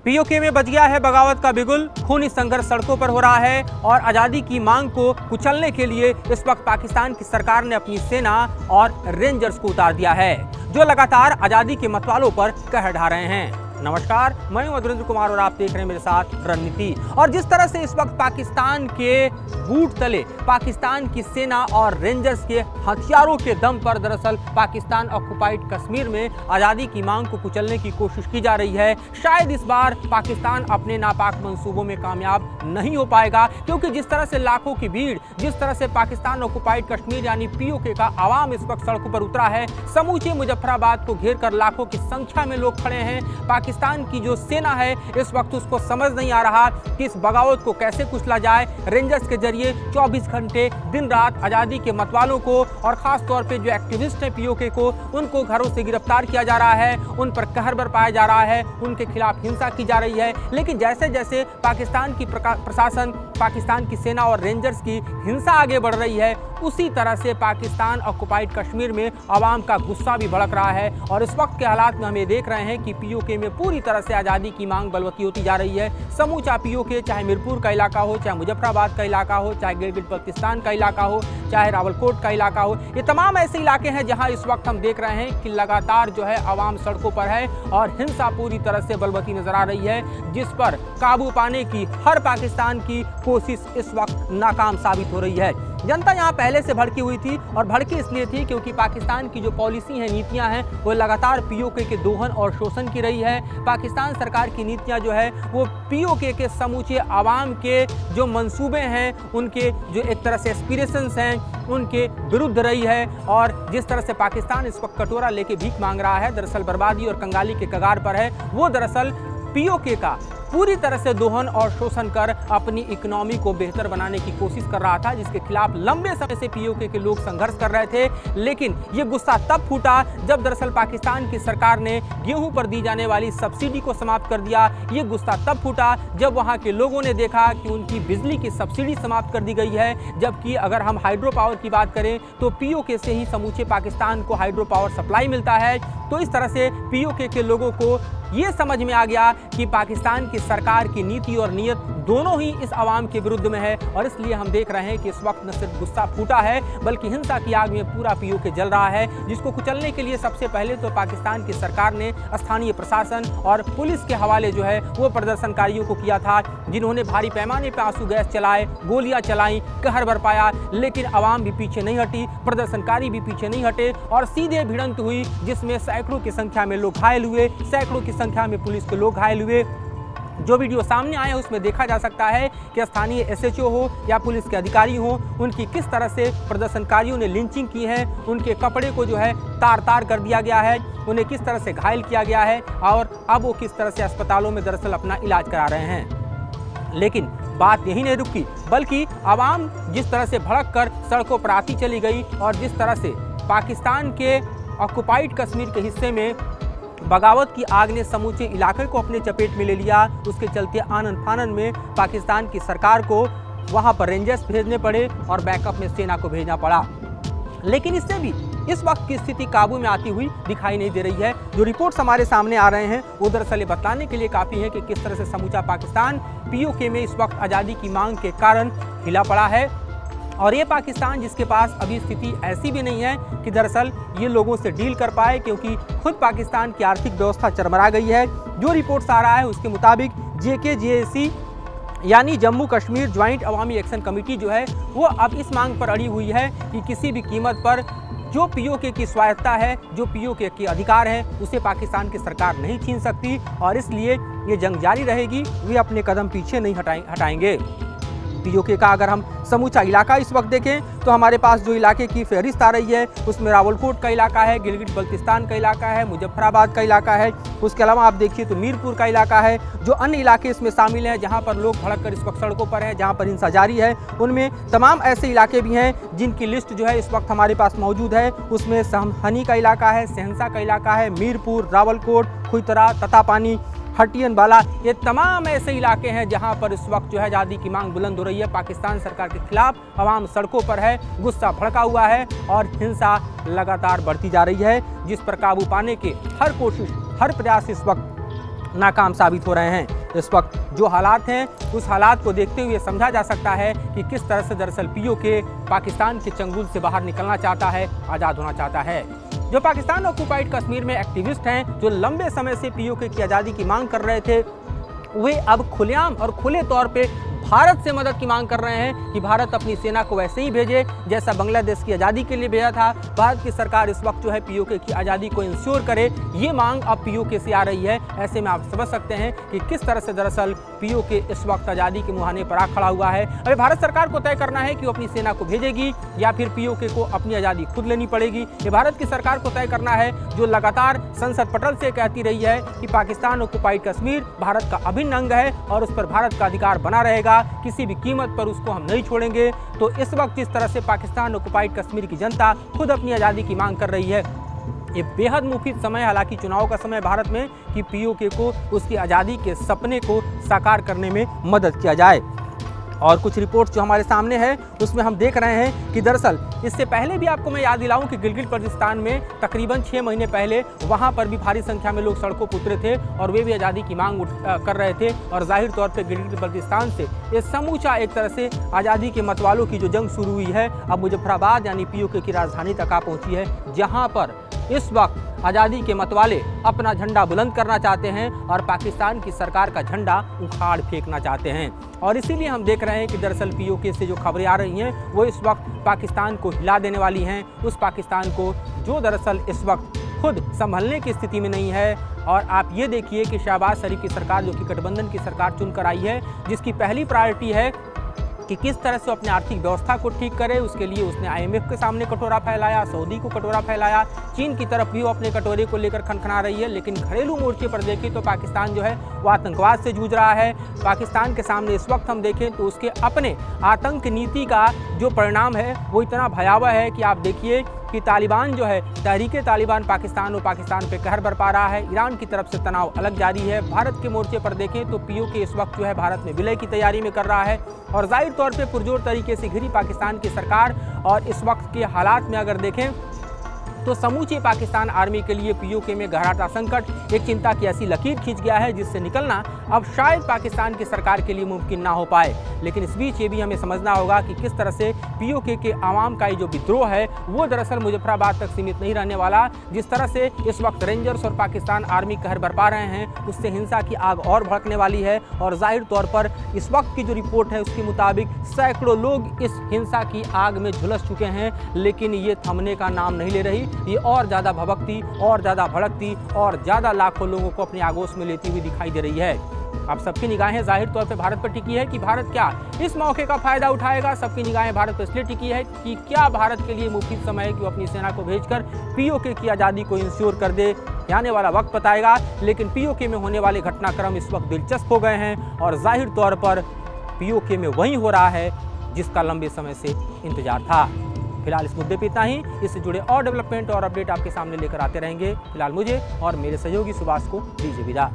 PoK में बज गया है बगावत का बिगुल। खूनी संघर्ष सड़कों पर हो रहा है और आजादी की मांग को कुचलने के लिए इस वक्त पाकिस्तान की सरकार ने अपनी सेना और रेंजर्स को उतार दिया है, जो लगातार आजादी के मतवालों पर कहर ढा रहे हैं। नमस्कार, मैं हूं अधुरेंद्र कुमार और आप देख रहे हैं मेरे साथ रणनीति। और जिस तरह से इस वक्त पाकिस्तान के बूट तले पाकिस्तान की सेना और रेंजर्स के हथियारों के दम पर दरअसल पाकिस्तान ऑक्युपाइड कश्मीर में आज़ादी की मांग को कुचलने की कोशिश की जा रही है, शायद इस बार पाकिस्तान अपने नापाक मंसूबों में कामयाब नहीं हो पाएगा। क्योंकि जिस तरह से लाखों की भीड़, जिस तरह से पाकिस्तान ऑक्युपाइड कश्मीर यानी पीओके का आवाम इस वक्त सड़कों पर उतरा है, समूचे मुजफ्फराबाद को घेर कर लाखों की संख्या में लोग खड़े हैं। पाकिस्तान की जो सेना है इस वक्त उसको समझ नहीं आ रहा कि इस बगावत को कैसे कुचला जाए। रेंजर्स के जरिए 24 घंटे दिन रात आज़ादी के मतवालों को और ख़ास तौर पे जो एक्टिविस्ट हैं पीओके को, उनको घरों से गिरफ्तार किया जा रहा है, उन पर कहर बरपाया जा रहा है, उनके खिलाफ हिंसा की जा रही है। लेकिन जैसे जैसे पाकिस्तान की प्रशासन, पाकिस्तान की सेना और रेंजर्स की हिंसा आगे बढ़ रही है, उसी तरह से पाकिस्तान ऑक्युपाइड कश्मीर में आवाम का गुस्सा भी भड़क रहा है। और इस वक्त के हालात में हम ये देख रहे हैं कि पीओके में पूरी तरह से आज़ादी की मांग बलवती होती जा रही है। समूचा पीओके, चाहे मीरपुर का इलाका हो, चाहे मुजफ्फराबाद का इलाका हो, चाहे गिलगित बल्तिस्तान का इलाका हो, चाहे रावलकोट का इलाका हो, ये तमाम ऐसे इलाके हैं जहां इस वक्त हम देख रहे हैं कि लगातार जो है आवाम सड़कों पर है और हिंसा पूरी तरह से बलवती नजर आ रही है, जिस पर काबू पाने की हर पाकिस्तान की कोशिश इस वक्त नाकाम साबित हो रही है। जनता यहाँ पहले से भड़की हुई थी और भड़की इसलिए थी क्योंकि पाकिस्तान की जो पॉलिसी है, नीतियाँ हैं, वो लगातार पीओके के दोहन और शोषण की रही है। पाकिस्तान सरकार की नीतियाँ जो है वो पीओके के समूचे आवाम के जो मंसूबे हैं, उनके जो एक तरह से एस्पिरेशंस हैं, उनके विरुद्ध रही है। और जिस तरह से पाकिस्तान इस वक्त कटोरा लेके भीख मांग रहा है, दरअसल बर्बादी और कंगाली के कगार पर है, वो दरअसल पीओके का पूरी तरह से दोहन और शोषण कर अपनी इकोनॉमी को बेहतर बनाने की कोशिश कर रहा था, जिसके खिलाफ लंबे समय से पीओके के लोग संघर्ष कर रहे थे। लेकिन ये गुस्सा तब फूटा जब दरअसल पाकिस्तान की सरकार ने गेहूं पर दी जाने वाली सब्सिडी को समाप्त कर दिया। ये गुस्सा तब फूटा जब वहां के लोगों ने देखा कि उनकी बिजली की सब्सिडी समाप्त कर दी गई है, जबकि अगर हम हाइड्रो पावर की बात करें तो पीओके से ही समूचे पाकिस्तान को हाइड्रो पावर सप्लाई मिलता है। तो इस तरह से पीओके के लोगों को ये समझ में आ गया कि पाकिस्तान की सरकार की नीति और नीयत दोनों ही इस आवाम के विरुद्ध में है। और इसलिए हम देख रहे हैं कि इस वक्त न सिर्फ गुस्सा फूटा है बल्कि हिंसा की आग में पूरा पीओके जल रहा है, जिसको कुचलने के लिए सबसे पहले तो पाकिस्तान की सरकार ने स्थानीय प्रशासन और पुलिस के हवाले जो है वो प्रदर्शनकारियों को किया था, जिन्होंने भारी पैमाने पर आंसू गैस चलाए, गोलियां चलाई, कहर बरपाया। लेकिन आवाम भी पीछे नहीं हटी, प्रदर्शनकारी भी पीछे नहीं हटे और सीधे भिड़ंत हुई, जिसमें सैकड़ों की संख्या में लोग घायल हुए, सैकड़ों की संख्या में पुलिस के लोग घायल हुए। जो वीडियो सामने आए उसमें देखा जा सकता है कि स्थानीय एसएचओ हो या पुलिस के अधिकारी हो, उनकी किस तरह से प्रदर्शनकारियों ने लिंचिंग की है, उनके कपड़े को जो है तार तार कर दिया गया है, उन्हें किस तरह से घायल किया गया है और अब वो किस तरह से अस्पतालों में दरअसल अपना इलाज करा रहे हैं। लेकिन बात यही नहीं रुकी, बल्कि आवाम जिस तरह से भड़क कर सड़कों पर आती चली गई और जिस तरह से पाकिस्तान के ऑक्युपाइड कश्मीर के हिस्से में बगावत की आग ने समूचे इलाके को अपने चपेट में ले लिया, उसके चलते आनन फानन में पाकिस्तान की सरकार को वहां पर रेंजर्स भेजने पड़े और बैकअप में सेना को भेजना पड़ा। लेकिन इससे भी इस वक्त की स्थिति काबू में आती हुई दिखाई नहीं दे रही है। जो रिपोर्ट्स हमारे सामने आ रहे हैं वो दरअसल बताने के लिए काफ़ी है कि किस तरह से समूचा पाकिस्तान पीओके में इस वक्त आज़ादी की मांग के कारण हिला पड़ा है। और ये पाकिस्तान जिसके पास अभी स्थिति ऐसी भी नहीं है कि दरअसल ये लोगों से डील कर पाए, क्योंकि खुद पाकिस्तान की आर्थिक व्यवस्था चरमरा गई है। जो रिपोर्ट्स आ रहा है उसके मुताबिक JKJAC यानी जम्मू कश्मीर ज्वाइंट अवामी एक्शन कमेटी जो है वो अब इस मांग पर अड़ी हुई है कि किसी भी कीमत पर जो पीओके की स्वायत्ता है, जो पीओके के अधिकार है, उसे पाकिस्तान की सरकार नहीं छीन सकती और इसलिए ये जंग जारी रहेगी। वे अपने कदम पीछे नहीं हटाएंगे। पीओके का अगर हम समूचा इलाका इस वक्त देखें तो हमारे पास जो इलाके की फहरिस्त आ रही है उसमें रावलकोट का इलाका है, गिलगित बल्तिस्तान का इलाका है, मुजफ्फराबाद का इलाका है। उसके अलावा आप देखिए तो मीरपुर का इलाका है। जो अन्य इलाके इसमें शामिल हैं जहां पर लोग भड़क कर इस वक्त सड़कों पर हैं, जहां पर हिंसा जारी है, उनमें तमाम ऐसे इलाके भी हैं जिनकी लिस्ट जो है इस वक्त हमारे पास मौजूद है। उसमें सहमहनी का इलाका है, सहनसा का इलाका है, मीरपुर, रावलकोट, खुतरा, ततापानी, हटियन बाला, ये तमाम ऐसे इलाके हैं जहां पर इस वक्त जो है आज़ादी की मांग बुलंद हो रही है। पाकिस्तान सरकार के खिलाफ आवाम सड़कों पर है, गुस्सा भड़का हुआ है और हिंसा लगातार बढ़ती जा रही है, जिस पर काबू पाने के हर कोशिश, हर प्रयास इस वक्त नाकाम साबित हो रहे हैं। इस वक्त जो हालात हैं उस हालात को देखते हुए समझा जा सकता है कि किस तरह से दरअसल पीओके पाकिस्तान के चंगुल से बाहर निकलना चाहता है, आज़ाद होना चाहता है। जो पाकिस्तान ऑक्युपाइड कश्मीर में एक्टिविस्ट हैं, जो लंबे समय से पीओके की आज़ादी की मांग कर रहे थे, वे अब खुलेआम और खुले तौर पे भारत से मदद की मांग कर रहे हैं कि भारत अपनी सेना को वैसे ही भेजे जैसा बांग्लादेश की आज़ादी के लिए भेजा था। भारत की सरकार इस वक्त जो है पीओके की आज़ादी को इंश्योर करे, ये मांग अब पीओके से आ रही है। ऐसे में आप समझ सकते हैं कि किस तरह से दरअसल पीओके इस वक्त आज़ादी के मुहाने पर आ खड़ा हुआ है। अभी भारत सरकार को तय करना है कि वो अपनी सेना को भेजेगी या फिर पीओके को अपनी आज़ादी खुद लेनी पड़ेगी। ये भारत की सरकार को तय करना है, जो लगातार संसद पटल से कहती रही है कि पाकिस्तान ऑक्युपाइड कश्मीर भारत का अभिन्न अंग है और उस पर भारत का अधिकार बना रहेगा, किसी भी कीमत पर उसको हम नहीं छोड़ेंगे। तो इस वक्त जिस तरह से पाकिस्तान ऑक्युपाइड कश्मीर की जनता खुद अपनी आज़ादी की मांग कर रही है, ये बेहद मुफीद समय, हालांकि चुनाव का समय भारत में, कि पीओके को उसकी आज़ादी के सपने को साकार करने में मदद किया जाए। और कुछ रिपोर्ट जो हमारे सामने है उसमें हम देख रहे हैं कि दरअसल इससे पहले भी आपको मैं याद दिलाऊं कि गिलगित बल्तिस्तान में तकरीबन 6 महीने पहले वहां पर भी भारी संख्या में लोग सड़कों पर उतरे थे और वे भी आज़ादी की मांग कर रहे थे। और जाहिर तौर पर गिलगित बल्तिस्तान से ये समूचा एक तरह से आज़ादी के मतवालों की जो जंग शुरू हुई है, अब मुजफ्फराबाद यानी पीओके की राजधानी तक आ पहुँची है, जहाँ पर इस वक्त आज़ादी के मतवाले अपना झंडा बुलंद करना चाहते हैं और पाकिस्तान की सरकार का झंडा उखाड़ फेंकना चाहते हैं। और इसीलिए हम देख रहे हैं कि दरअसल पीओके से जो खबरें आ रही हैं वो इस वक्त पाकिस्तान को हिला देने वाली हैं, उस पाकिस्तान को जो दरअसल इस वक्त खुद संभलने की स्थिति में नहीं है। और आप ये देखिए कि शहबाज शरीफ की सरकार, जो कि गठबंधन की सरकार चुनकर आई है, जिसकी पहली प्रायोरिटी है कि किस तरह से अपने आर्थिक व्यवस्था को ठीक करे, उसके लिए उसने IMF के सामने कटोरा फैलाया, सऊदी को कटोरा फैलाया, चीन की तरफ भी वो अपने कटोरे को लेकर खनखना रही है। लेकिन घरेलू मोर्चे पर देखें तो पाकिस्तान जो है वो आतंकवाद से जूझ रहा है। पाकिस्तान के सामने इस वक्त हम देखें तो उसके अपने आतंक नीति का जो परिणाम है वो इतना भयावह है कि आप देखिए कि तालिबान जो है, तहरीके तालिबान पाकिस्तान और पाकिस्तान पे कहर बरपा रहा है। ईरान की तरफ से तनाव अलग जारी है। भारत के मोर्चे पर देखें तो पीओके इस वक्त जो है भारत में विलय की तैयारी में कर रहा है और जाहिर तौर पे पुरजोर तरीके से घिरी पाकिस्तान की सरकार। और इस वक्त के हालात में अगर देखें तो समूची पाकिस्तान आर्मी के लिए पीओके में गहराता संकट एक चिंता की ऐसी लकीर खींच गया है जिससे निकलना अब शायद पाकिस्तान की सरकार के लिए मुमकिन ना हो पाए। लेकिन इस बीच ये भी हमें समझना होगा कि किस तरह से पीओके के आवाम का ये जो विद्रोह है वो दरअसल मुजफ्फराबाद तक सीमित नहीं रहने वाला। जिस तरह से इस वक्त रेंजर्स और पाकिस्तान आर्मी कहर बरपा रहे हैं, उससे हिंसा की आग और भड़कने वाली है। और जाहिर तौर पर इस वक्त की जो रिपोर्ट है उसके मुताबिक सैकड़ों लोग इस हिंसा की आग में झुलस चुके हैं, लेकिन ये थमने का नाम नहीं ले रही। ये और ज़्यादा भभकती, और ज़्यादा भड़कती, और ज़्यादा लाखों लोगों को अपनी आगोश में लेती हुई दिखाई दे रही है। अब सबकी निगाहें जाहिर तौर पे भारत पर टिकी है कि भारत क्या इस मौके का फायदा उठाएगा। सबकी निगाहें भारत पर इसलिए टिकी है कि क्या भारत के लिए मुफीद समय है कि वो अपनी सेना को भेजकर पीओके की आज़ादी को इंश्योर कर दे। आने वाला वक्त बताएगा। लेकिन पीओके में होने वाले घटनाक्रम इस वक्त दिलचस्प हो गए हैं और जाहिर तौर पर पीओके में वही हो रहा है जिसका लंबे समय से इंतजार था। फिलहाल इस मुद्दे पर इतना ही। इससे जुड़े और डेवलपमेंट और अपडेट आपके सामने लेकर आते रहेंगे। फिलहाल मुझे और मेरे सहयोगी सुभाष को दीजिए विदा।